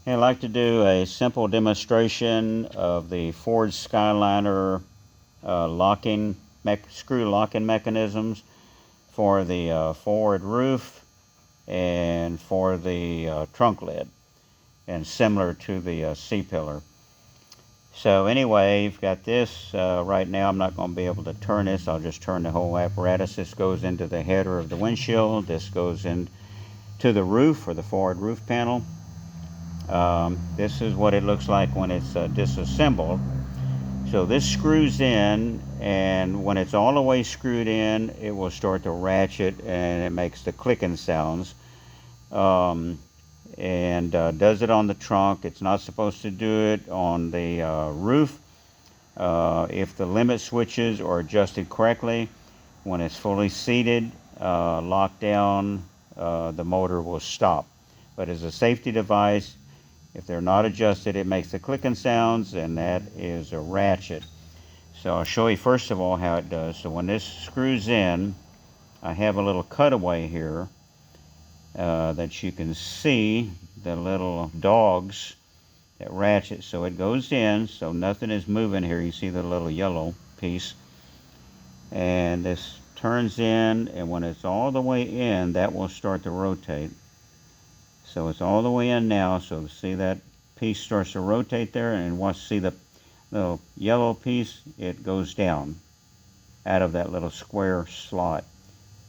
I'd like to do a simple demonstration of the Ford Skyliner screw locking mechanisms for the forward roof and for the trunk lid, and similar to the C-pillar. So anyway, you've got this. Right now I'm not going to be able to turn this. I'll just turn the whole apparatus. This goes into the header of the windshield. This goes into the roof, or the forward roof panel. This is what it looks like when it's disassembled. So this screws in, and when it's all the way screwed in, it will start to ratchet, and it makes the clicking sounds. Does it on the trunk. It's not supposed to do it on the roof. If the limit switches are adjusted correctly, when it's fully seated, locked down, the motor will stop. But as a safety device, if they're not adjusted, it makes the clicking sounds, and that is a ratchet. So I'll show you first of all how it does. So when this screws in, I have a little cutaway here that you can see the little dogs that ratchet. So it goes in, so nothing is moving here. You see the little yellow piece. And this turns in, and when it's all the way in, that will start to rotate. So it's all the way in now, so see that piece starts to rotate there, and once you see the little yellow piece, it goes down out of that little square slot.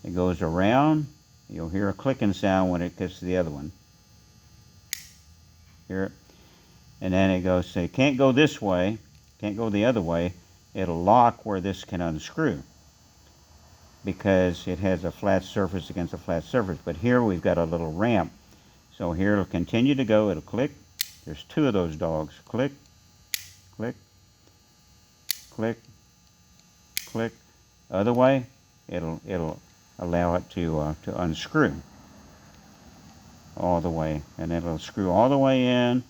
It goes around. You'll hear a clicking sound when it gets to the other one. Hear it? And then it goes, so it can't go this way, can't go the other way. It'll lock where this can unscrew, because it has a flat surface against a flat surface. But here we've got a little ramp. So here it'll continue to go, it'll click. There's two of those dogs. Click, click, click, click. Other way, it'll allow it to unscrew all the way. And it'll screw all the way in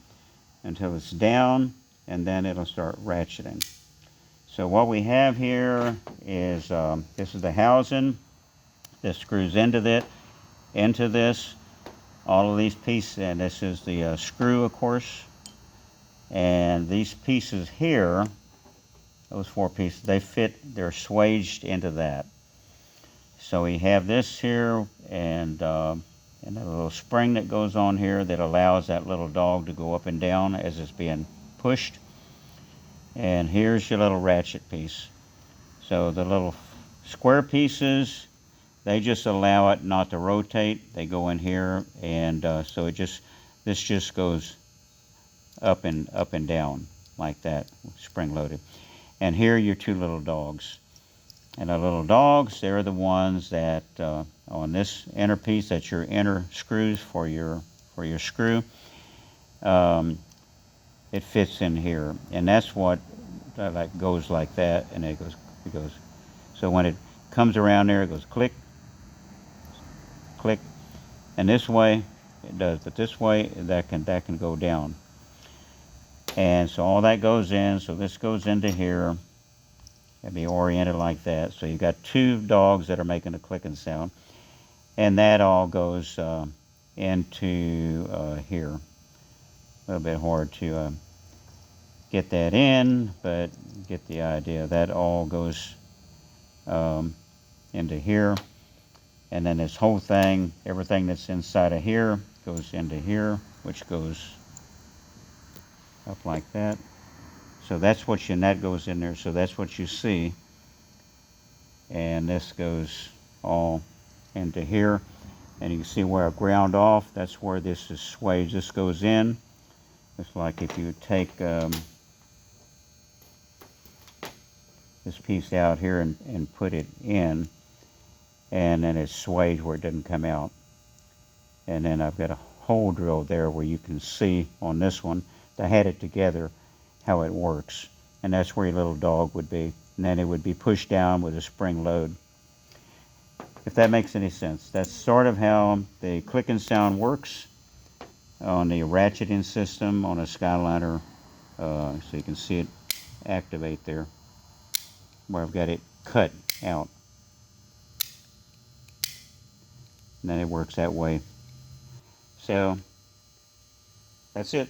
until it's down, and then it'll start ratcheting. So what we have here is, this is the housing. This screws into this. All of these pieces, and this is the screw, of course. And these pieces here, those four pieces, they fit, they're swaged into that. So we have this here, and a little spring that goes on here that allows that little dog to go up and down as it's being pushed. And here's your little ratchet piece. So the little square pieces, they just allow it not to rotate. They go in here, and so this just goes up and down like that, spring loaded. And here are your two little dogs. And the little dogs, they're the ones that on this inner piece, that's your inner screws for your screw. It fits in here, and that's what like goes like that, and it goes. So when it comes around there, it goes click, click, and this way it does, but this way that can go down. And so all that goes in, so this goes into here. It'll be oriented like that. So you've got two dogs that are making a clicking sound, and that all goes into here. A little bit hard to get that in, but get the idea. That all goes into here. And then this whole thing, everything that's inside of here goes into here, which goes up like that. So that's what and that goes in there. So that's what you see. And this goes all into here. And you can see where I ground off. That's where this is swayed. This goes in. It's like if you take this piece out here and put it in, and then it's swayed where it doesn't come out. And then I've got a hole drill there where you can see on this one, I had it together, how it works. And that's where your little dog would be. And then it would be pushed down with a spring load. If that makes any sense. That's sort of how the clicking sound works on the ratcheting system on a Skyliner. So you can see it activate there, where I've got it cut out. And then it works that way. So That's it.